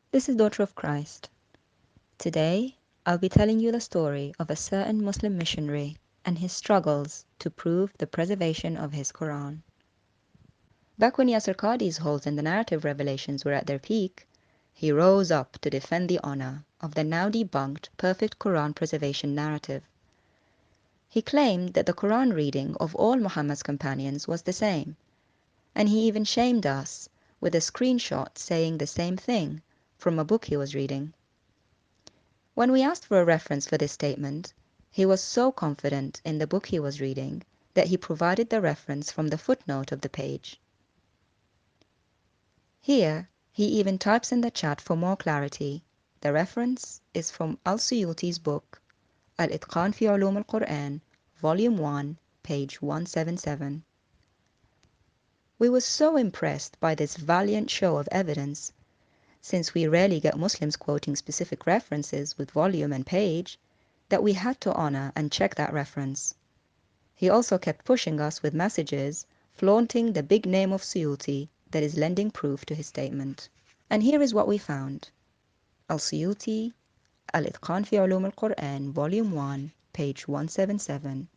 This is Daughter of Christ. Today, I'll be telling you the story of a certain Muslim missionary and his struggles to prove the preservation of his Quran. Back when Yasser Qadhi's holds in the narrative revelations were at their peak, he rose up to defend the honor of the now debunked perfect Quran preservation narrative. He claimed that the Quran reading of all Muhammad's companions was the same, and he even shamed us with a screenshot saying the same thing from a book he was reading. When we asked for a reference for this statement, he was so confident in the book he was reading that he provided the reference from the footnote of the page. Here, he even types in the chat for more clarity. The reference is from Al-Suyuti's book, Al-Itqan fi Ulum al-Quran, Volume 1, page 177. We were so impressed by this valiant show of evidence, since we rarely get Muslims quoting specific references with volume and page, that we had to honor and check that reference. He also kept pushing us with messages flaunting the big name of Suyuti that is lending proof to his statement. And here is what we found. Al-Suyuti, Al-Itqan fi Ulum al-Quran, Volume 1, page 177.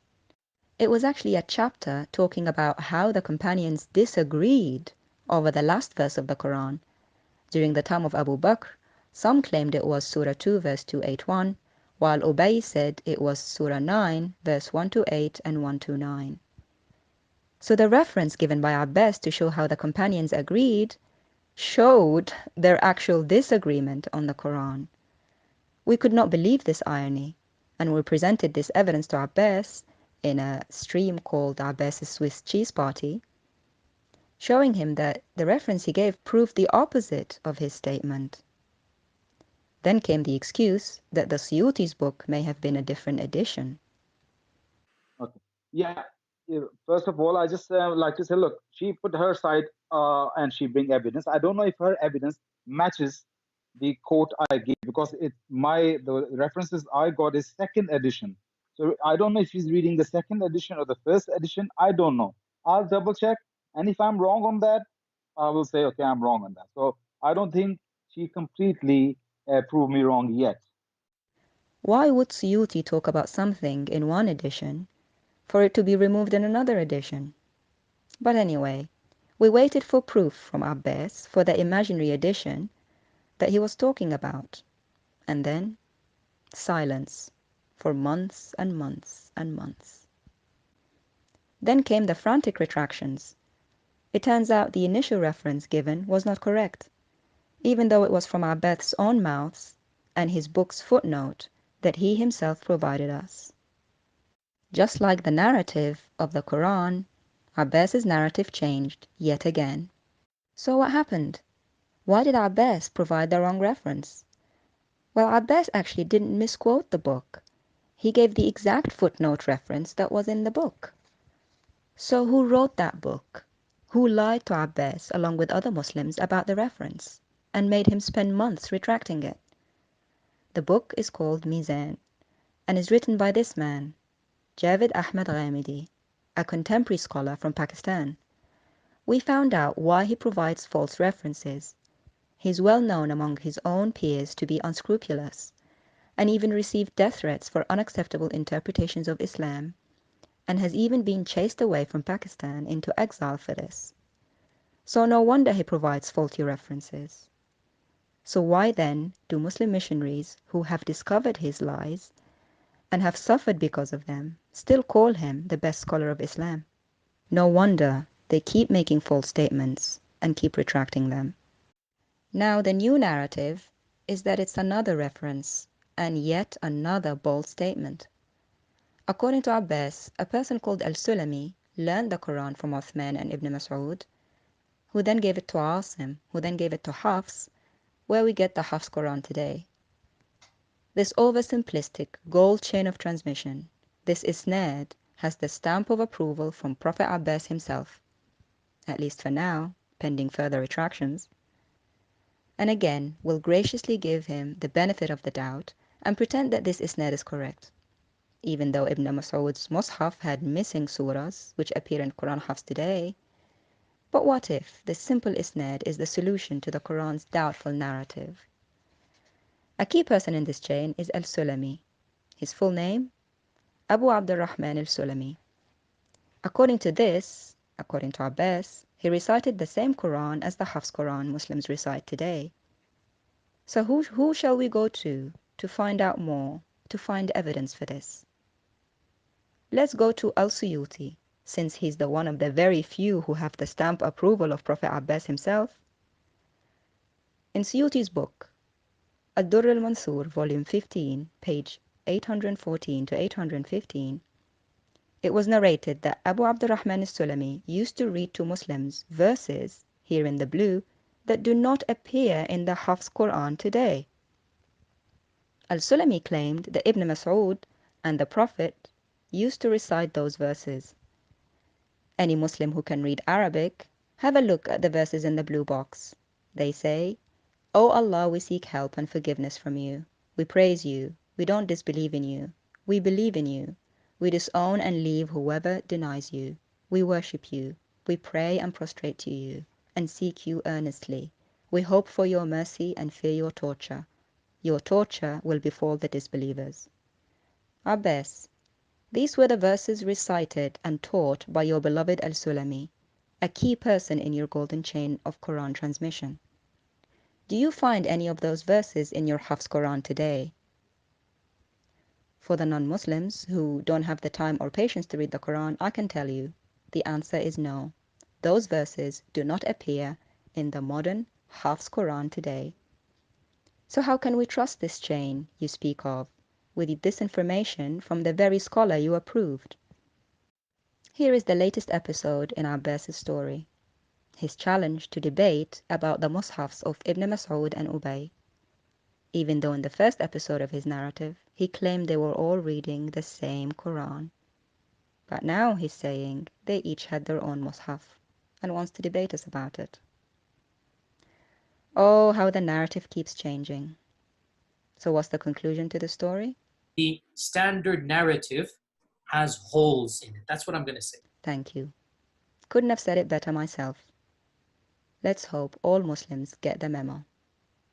It was actually a chapter talking about how the companions disagreed over the last verse of the Quran. During the time of Abu Bakr, some claimed it was Surah 2 verse 281, while Ubay said it was Surah 9 verse 128 and 129. So the reference given by Abbas to show how the companions agreed showed their actual disagreement on the Quran. We could not believe this irony, and we presented this evidence to Abbas in a stream called Abbas's Swiss Cheese Party, showing him that the reference he gave proved the opposite of his statement. Then came the excuse that the Suyuti's book may have been a different edition. Okay. Yeah. First of all, I just like to say, look, she put her side and she bring evidence. I don't know if her evidence matches the quote I gave because the references I got is second edition. So I don't know if she's reading the second edition or the first edition. I don't know. I'll double check, and if I'm wrong on that, I will say, okay, I'm wrong on that. So I don't think she completely proved me wrong yet. Why would Suyuti talk about something in one edition for it to be removed in another edition? But anyway, we waited for proof from Abbas for the imaginary edition that he was talking about, and then silence for months and months and months. Then came the frantic retractions. It turns out the initial reference given was not correct, even though it was from Abbas's own mouths and his book's footnote that he himself provided us. Just like the narrative of the Quran, Abbas's narrative changed yet again. So what happened? Why did Abbas provide the wrong reference? Well, Abbas actually didn't misquote the book. He gave the exact footnote reference that was in the book. So who wrote that book? Who lied to Abbas along with other Muslims about the reference and made him spend months retracting it? The book is called Mizan and is written by this man, Javed Ahmed Ghamidi, a contemporary scholar from Pakistan. We found out why he provides false references. He's well known among his own peers to be unscrupulous, and even received death threats for unacceptable interpretations of Islam, and has even been chased away from Pakistan into exile for this. So no wonder he provides faulty references. So why then do Muslim missionaries who have discovered his lies and have suffered because of them still call him the best scholar of Islam? No wonder they keep making false statements and keep retracting them. Now the new narrative is that it's another reference and yet another bold statement. According to Abbas, a person called Al-Sulami learned the Quran from Uthman and Ibn Mas'ud, who then gave it to Asim, who then gave it to Hafs, where we get the Hafs Quran today. This oversimplistic gold chain of transmission, this isnad, has the stamp of approval from Prophet Abbas himself, at least for now, pending further retractions, and again will graciously give him the benefit of the doubt and pretend that this isnad is correct, even though Ibn Mas'ud's Mus'haf had missing surahs which appear in Quran Hafs today. But what if the simple isnad is the solution to the Quran's doubtful narrative? A key person in this chain is al-Sulami. His full name, Abu Abdurrahman al-Sulami. According to Abbas, he recited the same Quran as the Hafs Quran Muslims recite today. So who shall we go to find out more, to find evidence for this? Let's go to al-Suyuti, since he's the one of the very few who have the stamp approval of Prophet Abbas himself. In Suyuti's book, Ad-Durr al-Mansur, volume 15, page 814 to 815, it was narrated that Abu Abdurrahman al-Sulami used to read to Muslims verses, here in the blue, that do not appear in the Hafs Quran today. Al-Sulami claimed that Ibn Mas'ud and the Prophet used to recite those verses. Any Muslim who can read Arabic, have a look at the verses in the blue box. They say, "O Allah, we seek help and forgiveness from you. We praise you. We don't disbelieve in you. We believe in you. We disown and leave whoever denies you. We worship you. We pray and prostrate to you, and seek you earnestly. We hope for your mercy and fear your torture. Your torture will befall the disbelievers." Abbas, these were the verses recited and taught by your beloved al-Sulami, a key person in your golden chain of Quran transmission. Do you find any of those verses in your Hafs Quran today? For the non-Muslims who don't have the time or patience to read the Quran, I can tell you, the answer is no. Those verses do not appear in the modern Hafs Quran today. So how can we trust this chain you speak of, with this information from the very scholar you approved? Here is the latest episode in Abbas's story, his challenge to debate about the Mus'hafs of Ibn Mas'ud and Ubay. Even though in the first episode of his narrative, he claimed they were all reading the same Quran. But now he's saying they each had their own Mus'haf and wants to debate us about it. Oh, how the narrative keeps changing. So what's the conclusion to the story? The standard narrative has holes in it. That's what I'm going to say. Thank you. Couldn't have said it better myself. Let's hope all Muslims get the memo.